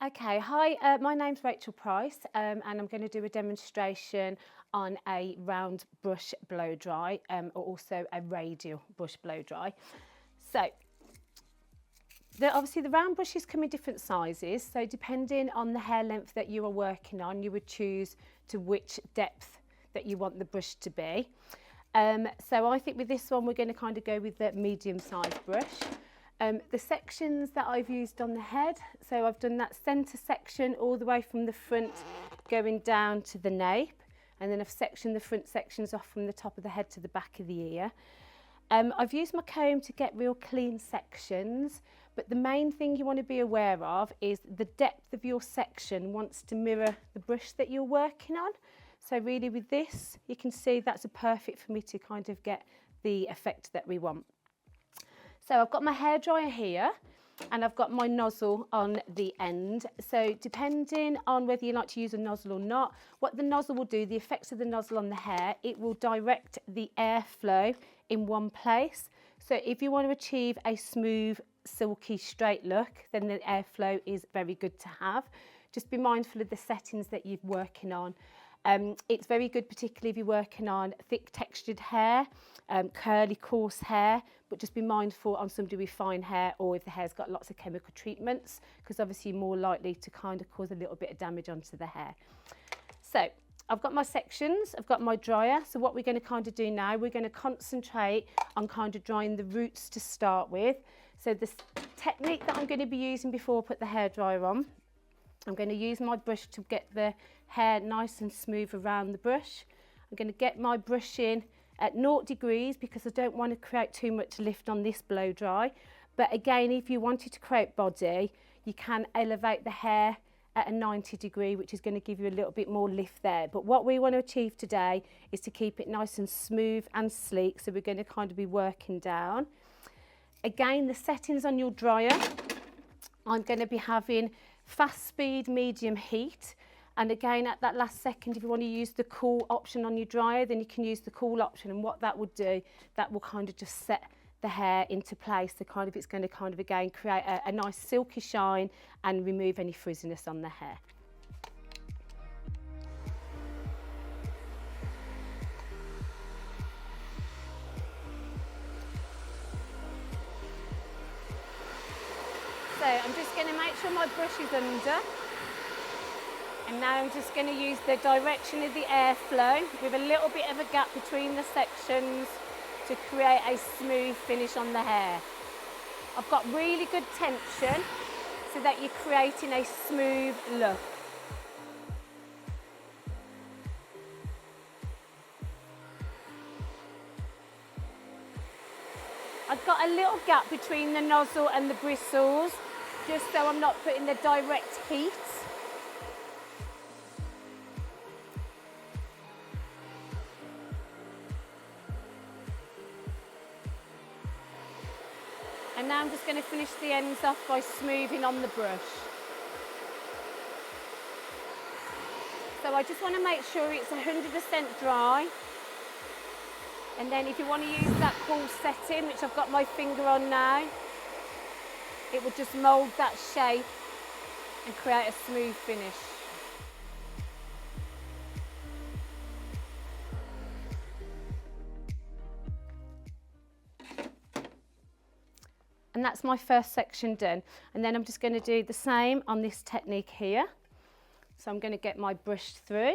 Okay, hi, my name's Rachel Price and I'm going to do a demonstration on a round brush blow dry or also a radial brush blow dry. So, obviously the round brushes come in different sizes, so depending on the hair length that you are working on, you would choose to which depth that you want the brush to be. So I think with this one we're going to kind of go with the medium sized brush. The sections that I've used on the head, so I've done that centre section all the way from the front going down to the nape, and then I've sectioned the front sections off from the top of the head to the back of the ear. I've used my comb to get real clean sections, but the main thing you want to be aware of is the depth of your section wants to mirror the brush that you're working on. So really with this, you can see that's a perfect for me to kind of get the effect that we want. So I've got my hairdryer here and I've got my nozzle on the end. So depending on whether you like to use a nozzle or not, what the nozzle will do, the effects of the nozzle on the hair, it will direct the airflow in one place. So if you want to achieve a smooth, silky, straight look, then the airflow is very good to have. Just be mindful of the settings that you're working on. It's very good, particularly if you're working on thick textured hair, curly, coarse hair, but just be mindful on somebody with fine hair or if the hair's got lots of chemical treatments, because obviously you're more likely to kind of cause a little bit of damage onto the hair. So I've got my sections, I've got my dryer. So what we're going to kind of do now, we're going to concentrate on kind of drying the roots to start with. So the technique that I'm going to be using before I put the hairdryer on, I'm going to use my brush to get the hair nice and smooth around the brush. I'm going to get my brush in at 0 degrees because I don't want to create too much lift on this blow dry. But again, if you wanted to create body, you can elevate the hair at a 90 degree, which is going to give you a little bit more lift there. But what we want to achieve today is to keep it nice and smooth and sleek. So we're going to kind of be working down. Again, the settings on your dryer, I'm going to be having fast speed, medium heat. And again, at that last second, if you want to use the cool option on your dryer, then you can use the cool option. And what that would do, that will kind of just set the hair into place. So kind of it's going to kind of again create a nice silky shine and remove any frizziness on the hair. So I'm just going to make sure my brush is under. And now I'm just going to use the direction of the airflow with a little bit of a gap between the sections to create a smooth finish on the hair. I've got really good tension so that you're creating a smooth look. I've got a little gap between the nozzle and the bristles, just so I'm not putting the direct heat. And now I'm just going to finish the ends off by smoothing on the brush. So I just want to make sure it's 100% dry. And then if you want to use that cool setting, which I've got my finger on now, it will just mould that shape and create a smooth finish. And that's my first section done. And then I'm just going to do the same on this technique here. So I'm going to get my brush through.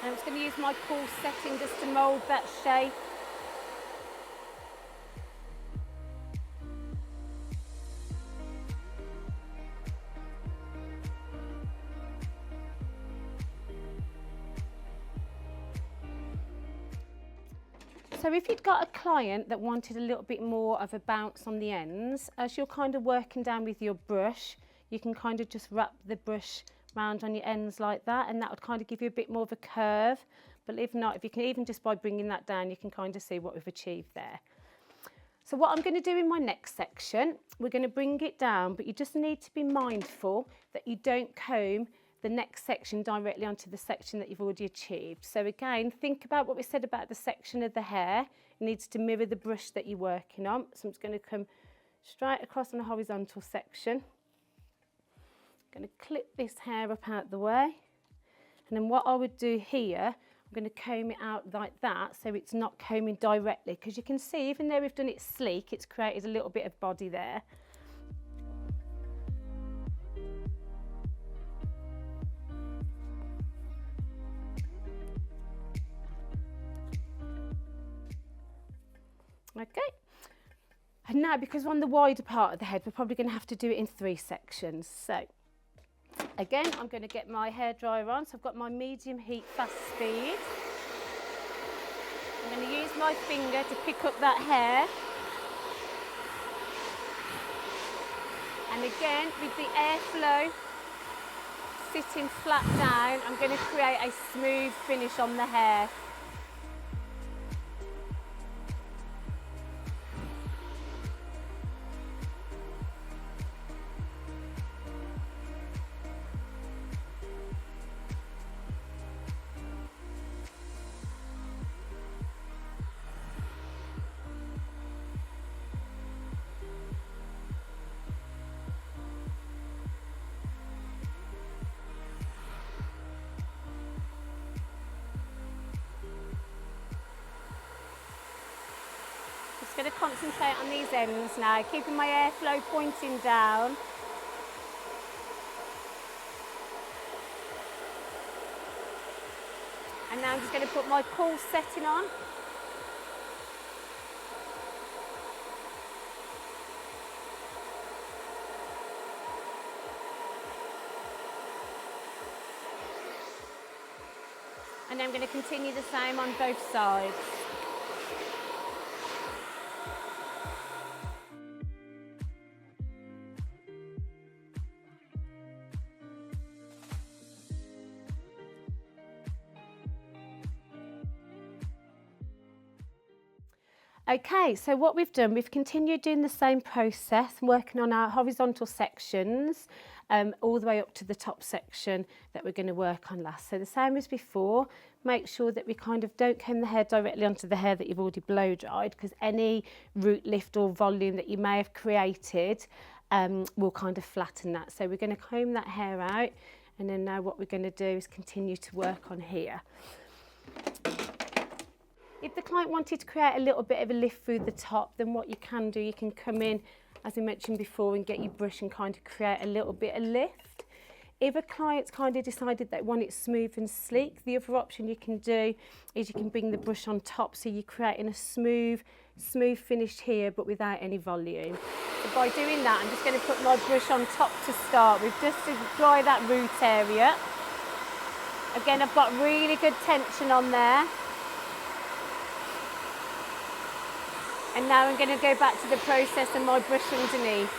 And I'm just going to use my cool setting just to mould that shape. So if you'd got a client that wanted a little bit more of a bounce on the ends, as you're kind of working down with your brush, you can kind of just wrap the brush round on your ends like that, and that would kind of give you a bit more of a curve. But if not, if you can, even just by bringing that down, you can kind of see what we've achieved there. So what I'm going to do in my next section, we're going to bring it down, but you just need to be mindful that you don't comb the next section directly onto the section that you've already achieved. So again, think about what we said about the section of the hair. It needs to mirror the brush that you're working on. So I'm just going to come straight across on a horizontal section. I'm going to clip this hair up out the way. And then what I would do here, I'm going to comb it out like that so it's not combing directly, because you can see even though we've done it sleek, it's created a little bit of body there. Okay, and now because we're on the wider part of the head, we're probably going to have to do it in 3 sections. So again, I'm going to get my hairdryer on. So I've got my medium heat fast speed. I'm going to use my finger to pick up that hair. And again, with the airflow sitting flat down, I'm going to create a smooth finish on the hair. Just going to concentrate on these ends now, keeping my airflow pointing down. And now I'm just going to put my cool setting on. And then I'm going to continue the same on both sides. Okay, so what we've done, we've continued doing the same process, working on our horizontal sections all the way up to the top section that we're going to work on last. So the same as before, make sure that we kind of don't comb the hair directly onto the hair that you've already blow dried, because any root lift or volume that you may have created will kind of flatten that. So we're going to comb that hair out, and then now what we're going to do is continue to work on here. If the client wanted to create a little bit of a lift through the top, then what you can do, you can come in, as I mentioned before, and get your brush and kind of create a little bit of lift. If a client's kind of decided they want it smooth and sleek, the other option you can do is you can bring the brush on top, so you're creating a smooth finish here, but without any volume. So by doing that, I'm just going to put my brush on top to start with, just to dry that root area. Again, I've got really good tension on there. And now I'm going to go back to the process and my brush underneath.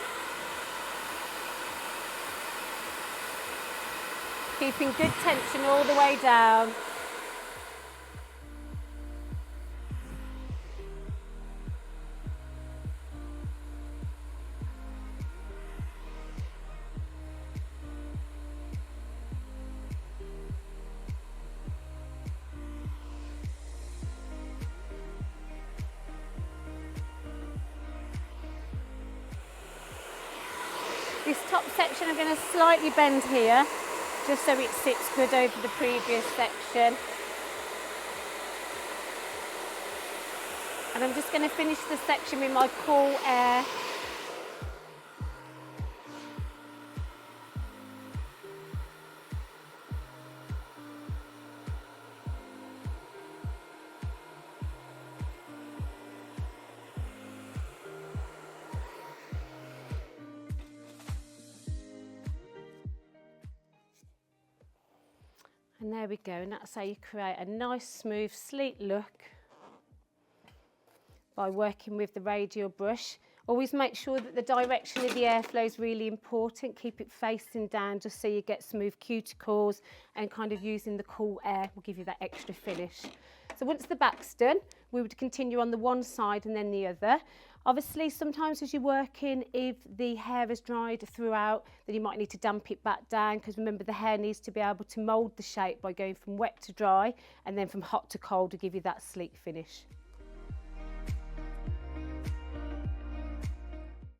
Keeping good tension all the way down. This top section I'm going to slightly bend here, just so it sits good over the previous section. And I'm just going to finish the section with my cool air. And there we go, and that's how you create a nice, smooth, sleek look. by working with the radial brush. Always make sure that the direction of the airflow is really important. Keep it facing down just so you get smooth cuticles, and kind of using the cool air will give you that extra finish. So once the back's done, we would continue on the one side and then the other. Obviously, sometimes as you're working, if the hair is dried throughout, then you might need to damp it back down, because remember, the hair needs to be able to mould the shape by going from wet to dry and then from hot to cold to give you that sleek finish.